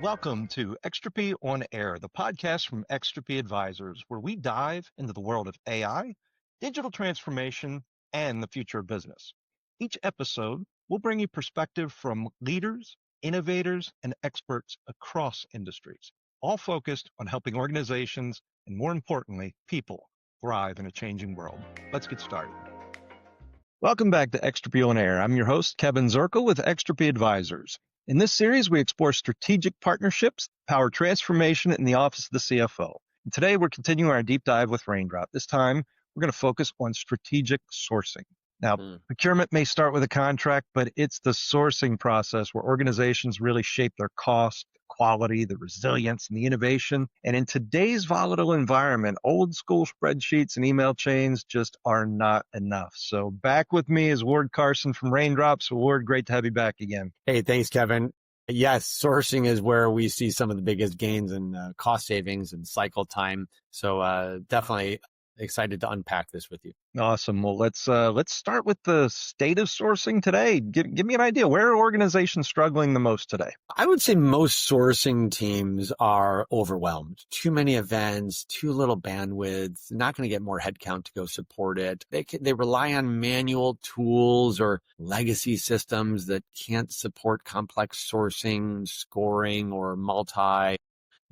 Welcome to Extropy on Air, the podcast from Extropy Advisors, where we dive into the world of AI, digital transformation, and the future of business. Each episode will bring you perspective from leaders, innovators, and experts across industries, all focused on helping organizations and, more importantly, people thrive in a changing world. Let's get started. Welcome back to Extropy on Air. I'm your host, Kevin Zirkle with Extropy Advisors. In this series, we explore strategic partnerships, power transformation in the office of the CFO. And today, we're continuing our deep dive with Raindrop. This time, we're going to focus on strategic sourcing. Now, procurement may start with a contract, but it's the sourcing process where organizations really shape their cost, quality, the resilience, and the innovation. And in today's volatile environment, old school spreadsheets and email chains just are not enough. So back with me is Ward Karson from Raindrop. So Ward, great to have you back again. Hey, thanks, Kevin. Yes, sourcing is where we see some of the biggest gains in cost savings and cycle time. So definitely excited to unpack this with you. Awesome. Well, let's start with the state of sourcing today. Give me an idea. Where are organizations struggling the most today? I would say most sourcing teams are overwhelmed. Too many events, too little bandwidth, not going to get more headcount to go support it. They rely on manual tools or legacy systems that can't support complex sourcing, scoring, or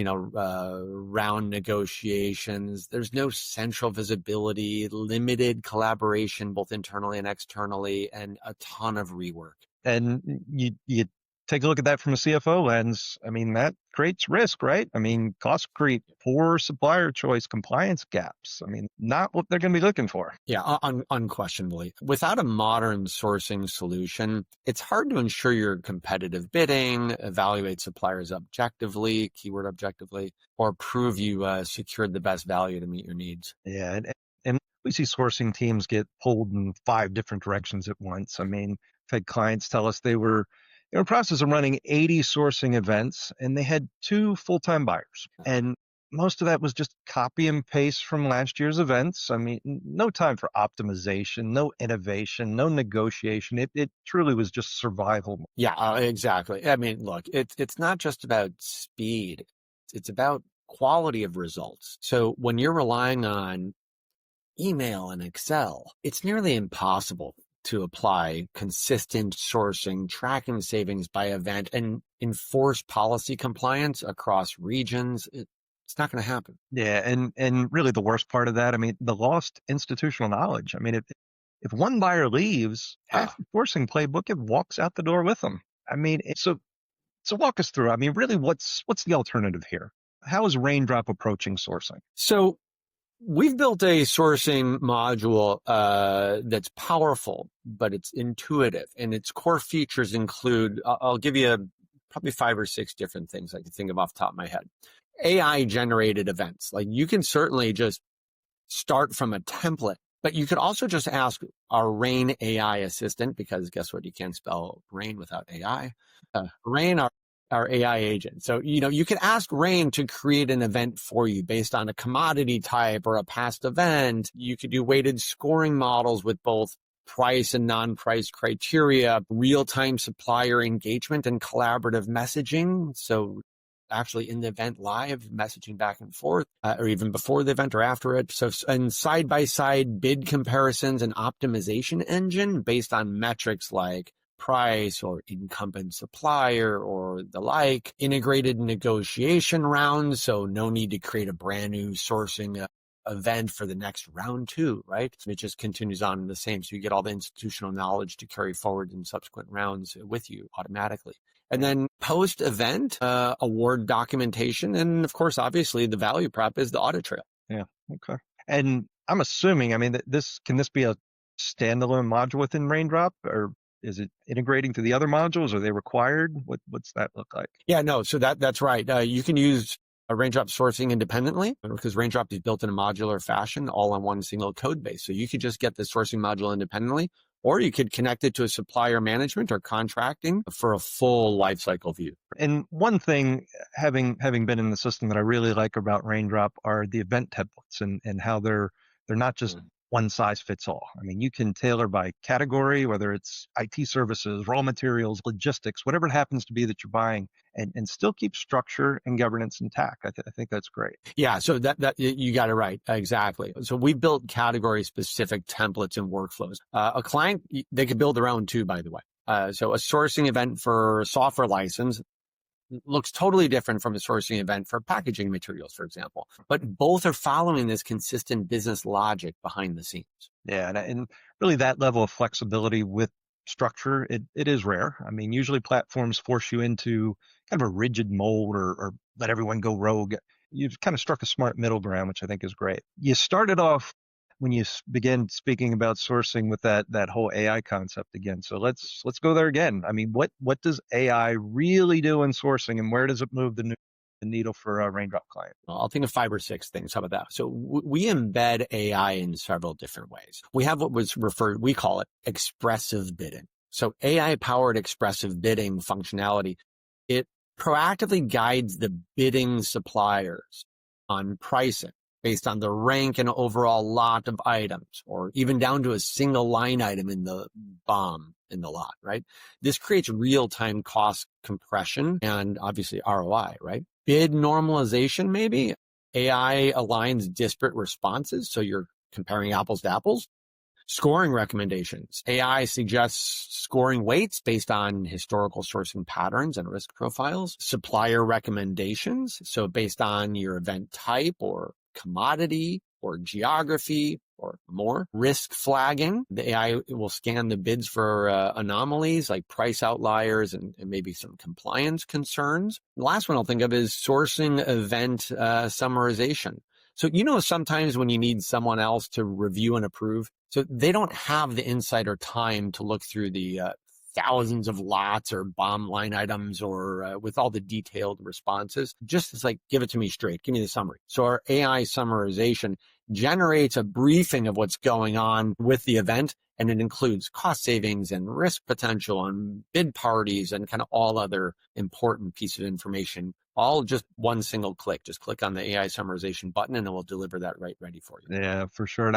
round negotiations. There's no central visibility, limited collaboration, both internally and externally, and a ton of rework. And you take a look at that from a CFO lens. I mean, that creates risk, right? I mean, cost creep, poor supplier choice, compliance gaps. I mean, not what they're going to be looking for. Yeah, unquestionably. Without a modern sourcing solution, it's hard to ensure your competitive bidding, evaluate suppliers objectively, keyword objectively, or prove you secured the best value to meet your needs. Yeah, and we see sourcing teams get pulled in 5 different directions at once. I mean, I've had clients tell us they were in the process of running 80 sourcing events, and they had 2 full-time buyers. And most of that was just copy and paste from last year's events. I mean, no time for optimization, no innovation, no negotiation. It truly was just survival. Yeah, exactly. I mean, look, it's not just about speed. It's about quality of results. So when you're relying on email and Excel, it's nearly impossible to apply consistent sourcing, tracking savings by event, and enforce policy compliance across regions. It's not going to happen. Yeah, and really the worst part of that, I mean, the lost institutional knowledge. I mean, if one buyer leaves, half the sourcing playbook, it walks out the door with them. I mean, so walk us through. I mean, really, what's the alternative here? How is Raindrop approaching sourcing? So we've built a sourcing module that's powerful, but it's intuitive, and its core features include, I'll give you probably 5 or 6 different things I can think of off the top of my head. AI generated events. Like, you can certainly just start from a template, but you could also just ask our Rain AI assistant, because guess what? You can't spell Rain without AI. Rain, our AI agent. So, you could ask Rain to create an event for you based on a commodity type or a past event. You could do weighted scoring models with both price and non-price criteria, real-time supplier engagement and collaborative messaging. So actually in the event live, messaging back and forth, or even before the event or after it. So, and side-by-side bid comparisons and optimization engine based on metrics like price or incumbent supplier or the like. Integrated negotiation rounds, so no need to create a brand new sourcing event for the next round 2, right? So it just continues on the same. So you get all the institutional knowledge to carry forward in subsequent rounds with you automatically. And then post-event, award documentation. And of course, obviously, the value prop is the audit trail. Yeah, okay. And I'm assuming, I mean, can this be a standalone module within Raindrop, or is it integrating to the other modules? Are they required? What's that look like? Yeah, no, so that's right. You can use a Raindrop sourcing independently, because Raindrop is built in a modular fashion, all on one single code base. So you could just get the sourcing module independently, or you could connect it to a supplier management or contracting for a full lifecycle view. And one thing, having been in the system, that I really like about Raindrop are the event templates and how they're not just one size fits all. I mean, you can tailor by category, whether it's IT services, raw materials, logistics, whatever it happens to be that you're buying, and still keep structure and governance intact. I think that's great. Yeah, so that you got it right. Exactly. So we built category specific templates and workflows. A client, they could build their own too, by the way. So a sourcing event for software license looks totally different from a sourcing event for packaging materials, for example. But both are following this consistent business logic behind the scenes. Yeah, and really that level of flexibility with structure, it is rare. I mean, usually platforms force you into kind of a rigid mold or let everyone go rogue. You've kind of struck a smart middle ground, which I think is great. You started off when you began speaking about sourcing with that whole AI concept again. So let's go there again. I mean, what does AI really do in sourcing, and where does it move the needle for a Raindrop client? I'll think of 5 or 6 things. How about that? So we embed AI in several different ways. We have what was referred, we call it expressive bidding. So AI powered expressive bidding functionality, it proactively guides the bidding suppliers on pricing based on the rank and overall lot of items, or even down to a single line item in the BOM in the lot, right? This creates real-time cost compression and obviously ROI, right? Bid normalization, maybe. AI aligns disparate responses, so you're comparing apples to apples. Scoring recommendations. AI suggests scoring weights based on historical sourcing patterns and risk profiles. Supplier recommendations, so based on your event type or commodity or geography or more. Risk flagging. The AI will scan the bids for anomalies like price outliers and maybe some compliance concerns. The last one I'll think of is sourcing event summarization. So, sometimes when you need someone else to review and approve, so they don't have the insight or time to look through the thousands of lots or BOM line items or with all the detailed responses. Just it's like, give it to me straight. Give me the summary. So our AI summarization generates a briefing of what's going on with the event, and it includes cost savings and risk potential and bid parties and kind of all other important pieces of information, all just one single click. Just click on the AI summarization button and it will deliver that right ready for you. Yeah, for sure.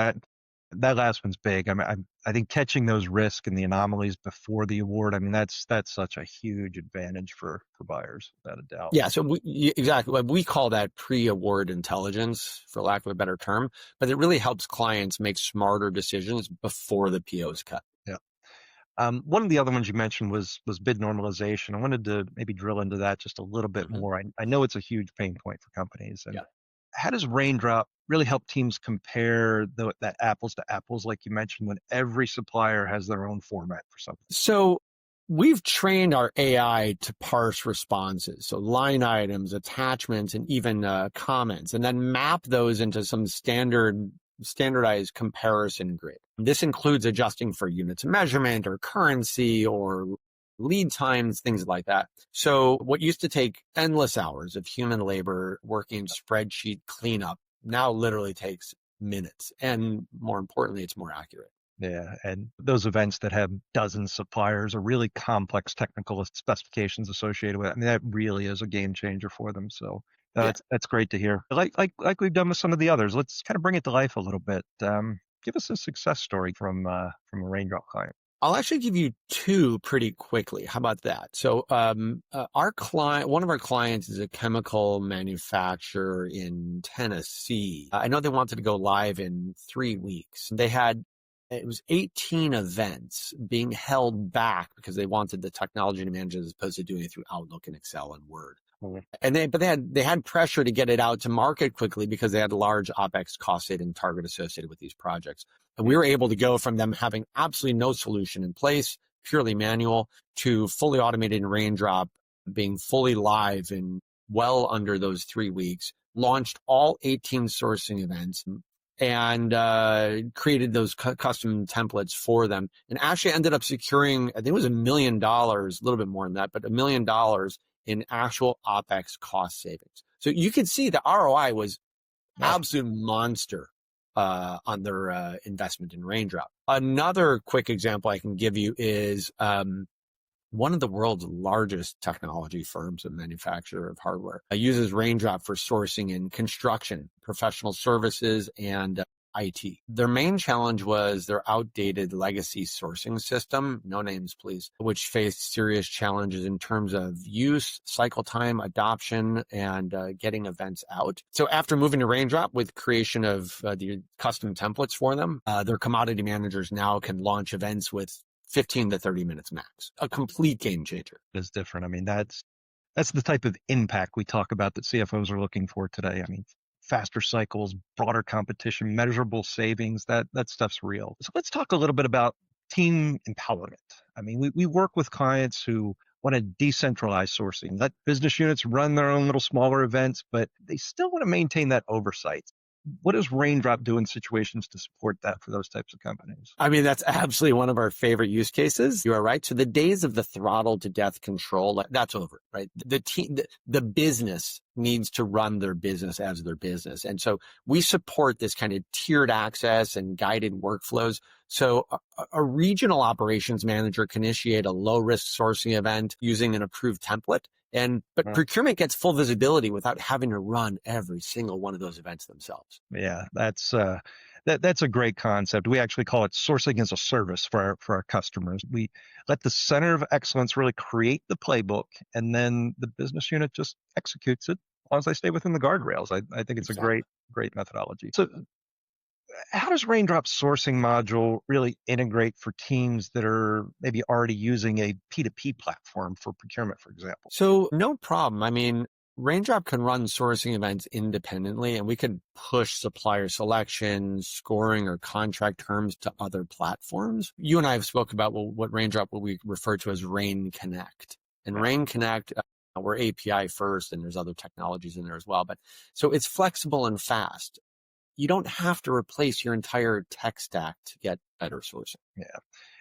That last one's big. I mean, I think catching those risks and the anomalies before the award, I mean, that's such a huge advantage for buyers, without a doubt. Yeah, so exactly. We call that pre-award intelligence, for lack of a better term, but it really helps clients make smarter decisions before the PO is cut. Yeah. One of the other ones you mentioned was bid normalization. I wanted to maybe drill into that just a little bit more. I know it's a huge pain point for companies. And how does Raindrop really help teams compare that apples to apples, like you mentioned, when every supplier has their own format for something? So we've trained our AI to parse responses, so line items, attachments, and even comments, and then map those into some standardized comparison grid. This includes adjusting for units of measurement or currency or lead times, things like that. So what used to take endless hours of human labor working spreadsheet cleanup now literally takes minutes. And more importantly, it's more accurate. Yeah, and those events that have dozens of suppliers or really complex technical specifications associated with it, I mean, that really is a game changer for them. So that's great to hear. Like we've done with some of the others, let's kind of bring it to life a little bit. Give us a success story from a Raindrop client. I'll actually give you 2 pretty quickly. How about that? So, our client, one of our clients is a chemical manufacturer in Tennessee. I know they wanted to go live in 3 weeks. It was 18 events being held back because they wanted the technology to manage as opposed to doing it through Outlook and Excel and Word. And they had pressure to get it out to market quickly because they had a large OpEx cost saving target associated with these projects. And we were able to go from them having absolutely no solution in place, purely manual, to fully automated in Raindrop, being fully live in well under those 3 weeks, launched all 18 sourcing events, and created those custom templates for them, and actually ended up securing, I think it was $1 million, a little bit more than that, but $1 million in actual OpEx cost savings. So you can see the ROI was absolute monster on their investment in Raindrop. Another quick example I can give you is one of the world's largest technology firms, a manufacturer of hardware, uses Raindrop for sourcing in construction, professional services, and IT. Their main challenge was their outdated legacy sourcing system, no names please, which faced serious challenges in terms of use, cycle time, adoption, and getting events out. So after moving to Raindrop with creation of the custom templates for them, their commodity managers now can launch events with 15 to 30 minutes max. A complete game changer. It's different. I mean, that's the type of impact we talk about that CFOs are looking for today. I mean, faster cycles, broader competition, measurable savings, that stuff's real. So let's talk a little bit about team empowerment. I mean, we work with clients who want to decentralize sourcing, let business units run their own little smaller events, but they still want to maintain that oversight. What does Raindrop do in situations to support that for those types of companies? I mean, that's absolutely one of our favorite use cases. You are right. So the days of the throttle to death control, that's over, right? The team, the business needs to run their business as their business. And so we support this kind of tiered access and guided workflows. So a regional operations manager can initiate a low risk sourcing event using an approved template. But procurement gets full visibility without having to run every single one of those events themselves. Yeah, that's a great concept. We actually call it sourcing as a service for our customers. We let the center of excellence really create the playbook, and then the business unit just executes it as long as they stay within the guardrails. I think it's Exactly. a great methodology. So how does Raindrop's sourcing module really integrate for teams that are maybe already using a P2P platform for procurement, for example? So no problem. I mean, Raindrop can run sourcing events independently, and we can push supplier selection, scoring, or contract terms to other platforms. You and I have spoke about what we refer to as Rain Connect. And Rain Connect, we're API first, and there's other technologies in there as well. But so it's flexible and fast. You don't have to replace your entire tech stack to get better sourcing. Yeah.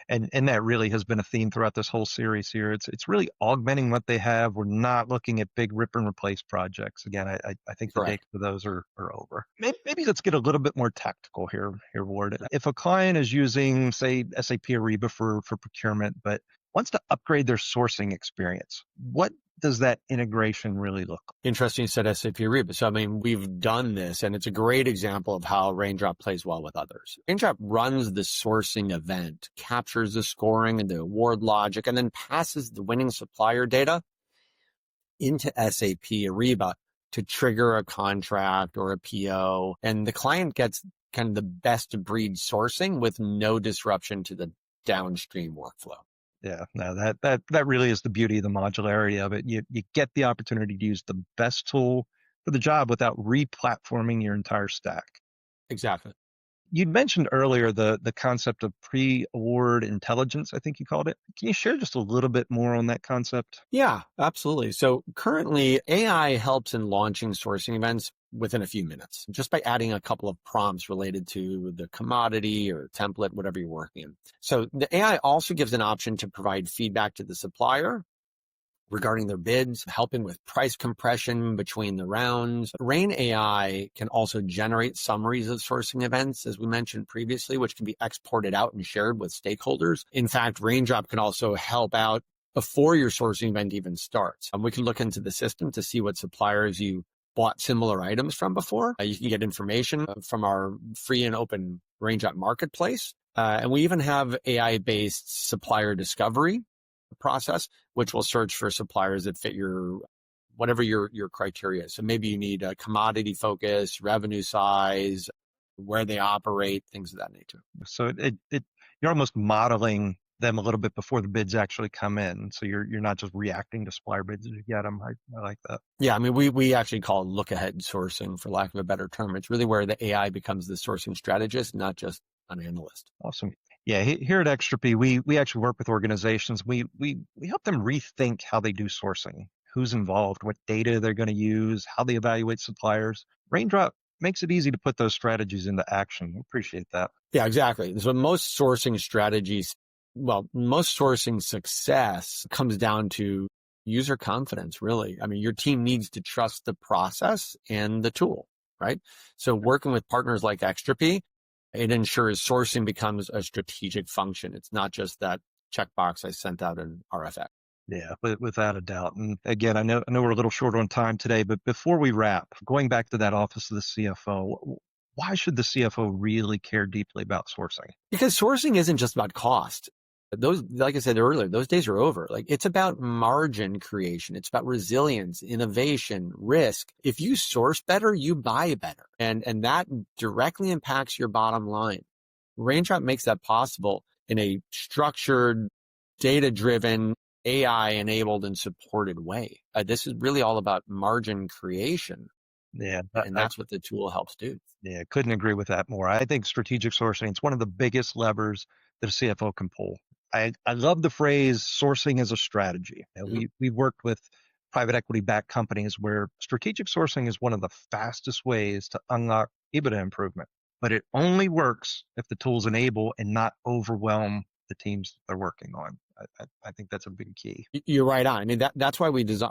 And that really has been a theme throughout this whole series here. It's really augmenting what they have. We're not looking at big rip and replace projects. Again, I think the days for those are over. Maybe let's get a little bit more tactical here, Ward. If a client is using, say, SAP Ariba for procurement, but wants to upgrade their sourcing experience, what does that integration really look like? Interesting you said SAP Ariba. So, I mean, we've done this, and it's a great example of how Raindrop plays well with others. Raindrop runs the sourcing event, captures the scoring and the award logic, and then passes the winning supplier data into SAP Ariba to trigger a contract or a PO. And the client gets kind of the best of breed sourcing with no disruption to the downstream workflow. Yeah, no, that really is the beauty of the modularity of it. You get the opportunity to use the best tool for the job without re-platforming your entire stack. Exactly. You'd mentioned earlier the concept of pre-award intelligence, I think you called it. Can you share just a little bit more on that concept? Yeah, absolutely. So currently AI helps in launching sourcing events within a few minutes, just by adding a couple of prompts related to the commodity or template, whatever you're working in. So the AI also gives an option to provide feedback to the supplier regarding their bids, helping with price compression between the rounds. Rain AI can also generate summaries of sourcing events, as we mentioned previously, which can be exported out and shared with stakeholders. In fact, Raindrop can also help out before your sourcing event even starts. We can look into the system to see what suppliers you bought similar items from before. You can get information from our free and open Raindrop marketplace. And we even have AI-based supplier discovery process, which will search for suppliers that fit whatever your criteria is. So maybe you need a commodity focus, revenue size, where they operate, things of that nature. So you're almost modeling them a little bit before the bids actually come in. So you're not just reacting to supplier bids as you get them. I like that. Yeah, I mean, we actually call it look ahead sourcing, for lack of a better term. It's really where the AI becomes the sourcing strategist, not just an analyst. Awesome. Yeah, here at Extropy, we actually work with organizations. We help them rethink how they do sourcing, who's involved, what data they're going to use, how they evaluate suppliers. Raindrop makes it easy to put those strategies into action. Appreciate that. Yeah, exactly. So most sourcing success comes down to user confidence, really. I mean, your team needs to trust the process and the tool, right? So working with partners like Extropy, it ensures sourcing becomes a strategic function. It's not just that checkbox I sent out in RFX. Yeah, without a doubt. And again, I know we're a little short on time today, but before we wrap, going back to that office of the CFO, why should the CFO really care deeply about sourcing? Because sourcing isn't just about cost. Those, like I said earlier, those days are over. Like, it's about margin creation. It's about resilience, innovation, risk. If you source better, you buy better. And that directly impacts your bottom line. Raindrop makes that possible in a structured, data-driven, AI-enabled and supported way. This is really all about margin creation. Yeah, And that's what the tool helps do. yeah, couldn't agree with that more. I think strategic sourcing is one of the biggest levers that a CFO can pull. I love the phrase sourcing as a strategy. You know, we've worked with private equity backed companies where strategic sourcing is one of the fastest ways to unlock EBITDA improvement. But it only works if the tools enable and not overwhelm the teams they're working on. I think that's a big key. You're right on. I mean, that's why we design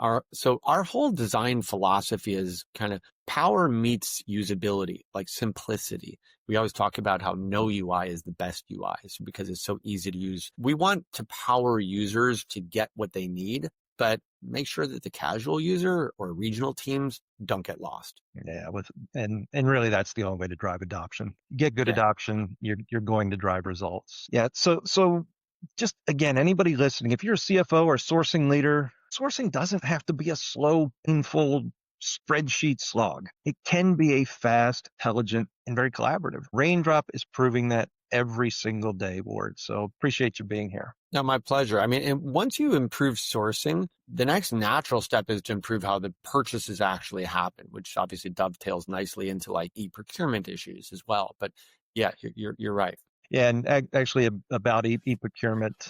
our whole design philosophy is kind of power meets usability, like simplicity. We always talk about how no UI is the best UI because it's so easy to use. We want to power users to get what they need, but make sure that the casual user or regional teams don't get lost. Yeah, and really that's the only way to drive adoption. Get good adoption, you're going to drive results. Yeah, so just again, anybody listening, if you're a CFO or sourcing leader, sourcing doesn't have to be a slow, painful spreadsheet slog. It can be a fast, intelligent, and very collaborative. Raindrop is proving that every single day, Ward. So appreciate you being here. No, my pleasure. I mean, and once you improve sourcing, the next natural step is to improve how the purchases actually happen, which obviously dovetails nicely into like e-procurement issues as well. But yeah, you're right. Yeah, and actually about e-procurement,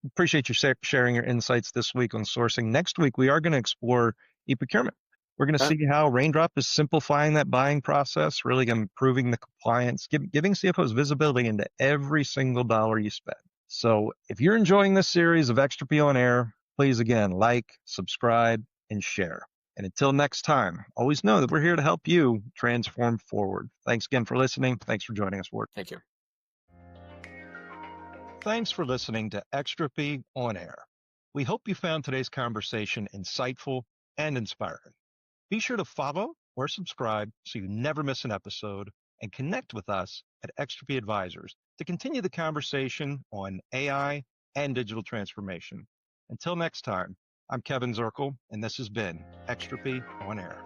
appreciate you sharing your insights this week on sourcing. Next week, we are going to explore e-procurement. We're going to see how Raindrop is simplifying that buying process, really improving the compliance, giving CFOs visibility into every single dollar you spend. So if you're enjoying this series of Extropy on Air, please again, like, subscribe, and share. And until next time, always know that we're here to help you transform forward. Thanks again for listening. Thanks for joining us, Ward. Thank you. Thanks for listening to Extropy on Air. We hope you found today's conversation insightful and inspiring. Be sure to follow or subscribe so you never miss an episode, and connect with us at Extropy Advisors to continue the conversation on AI and digital transformation. Until next time, I'm Kevin Zirkle, and this has been Extropy on Air.